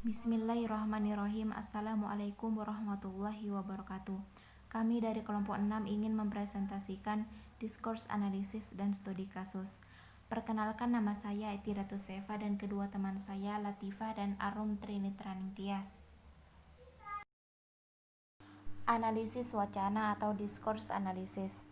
Bismillahirrahmanirrahim. Assalamualaikum warahmatullahi wabarakatuh. Kami dari kelompok 6 ingin mempresentasikan diskurs analisis dan studi kasus. Perkenalkan, nama saya Etidatus Seva dan kedua teman saya Latifah dan Arum Trinitranintias. Analisis wacana atau diskurs analisis.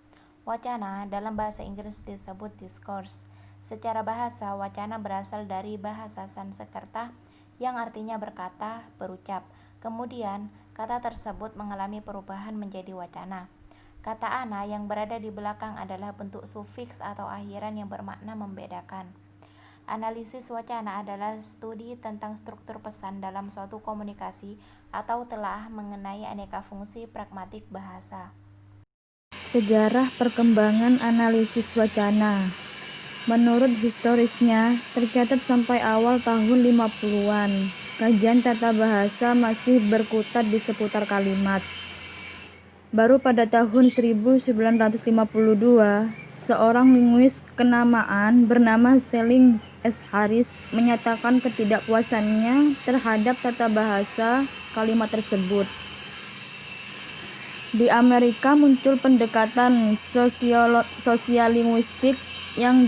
Wacana dalam bahasa Inggris disebut discourse. Secara bahasa, wacana berasal dari bahasa Sanskerta yang artinya berkata, berucap. Kemudian, kata tersebut mengalami perubahan menjadi wacana. Kata ana yang berada di belakang adalah bentuk sufiks atau akhiran yang bermakna membedakan. Analisis wacana adalah studi tentang struktur pesan dalam suatu komunikasi atau telah mengenai aneka fungsi pragmatik bahasa. Sejarah perkembangan analisis wacana. Menurut historisnya, tercatat sampai awal tahun 50-an, kajian tata bahasa masih berkutat di seputar kalimat. Baru pada tahun 1952, seorang linguis kenamaan bernama Selling S. Harris menyatakan ketidakpuasannya terhadap tata bahasa kalimat tersebut. Di Amerika muncul pendekatan sosialinguistik yang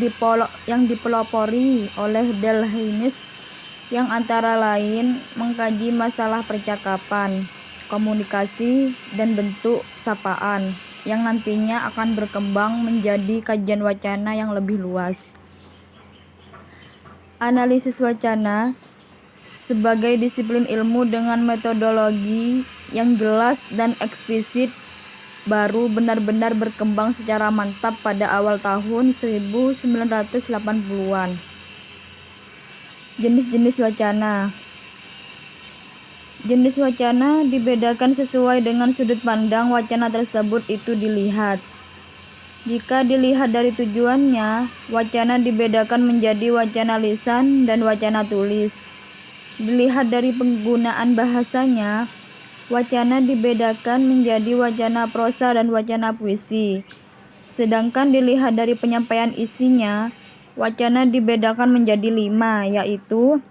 dipelopori oleh Del Haynes yang antara lain mengkaji masalah percakapan, komunikasi, dan bentuk sapaan yang nantinya akan berkembang menjadi kajian wacana yang lebih luas. Analisis wacana sebagai disiplin ilmu dengan metodologi yang jelas dan eksplisit baru benar-benar berkembang secara mantap pada awal tahun 1980-an. Jenis-jenis wacana. Jenis wacana dibedakan sesuai dengan sudut pandang wacana tersebut itu dilihat. Jika dilihat dari tujuannya, wacana dibedakan menjadi wacana lisan dan wacana tulis. Dilihat dari penggunaan bahasanya, wacana dibedakan menjadi wacana prosa dan wacana puisi. Sedangkan dilihat dari penyampaian isinya, wacana dibedakan menjadi 5, yaitu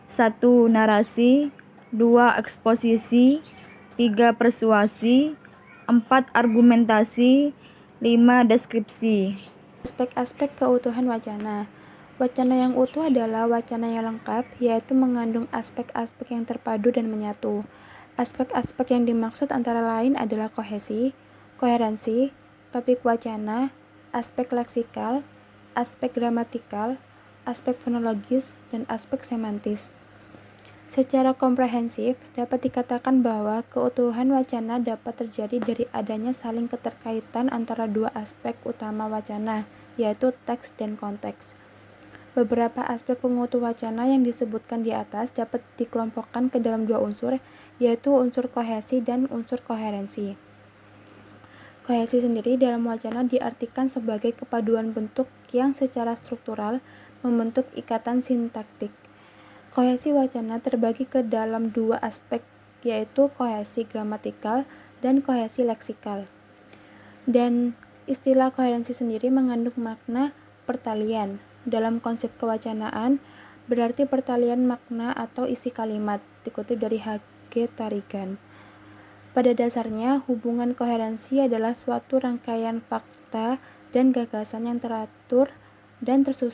1. Narasi, 2. Eksposisi, 3. Persuasi, 4. Argumentasi, 5. Deskripsi. Aspek-aspek keutuhan wacana. Wacana yang utuh adalah wacana yang lengkap, yaitu mengandung aspek-aspek yang terpadu dan menyatu. Aspek-aspek yang dimaksud antara lain adalah kohesi, koherensi, topik wacana, aspek leksikal, aspek gramatikal, aspek fonologis, dan aspek semantis. Secara komprehensif, dapat dikatakan bahwa keutuhan wacana dapat terjadi dari adanya saling keterkaitan antara dua aspek utama wacana, yaitu teks dan konteks. Beberapa aspek pengutuh wacana yang disebutkan di atas dapat dikelompokkan ke dalam dua unsur, yaitu unsur kohesi dan unsur koherensi. Kohesi sendiri dalam wacana diartikan sebagai kepaduan bentuk yang secara struktural membentuk ikatan sintaktik. Kohesi wacana terbagi ke dalam dua aspek, yaitu kohesi gramatikal dan kohesi leksikal. Dan istilah koherensi sendiri mengandung makna pertalian. Dalam konsep kewacanaan, berarti pertalian makna atau isi kalimat, dikutip dari H.G. Tarigan. Pada dasarnya, hubungan koherensi adalah suatu rangkaian fakta dan gagasan yang teratur dan tersusun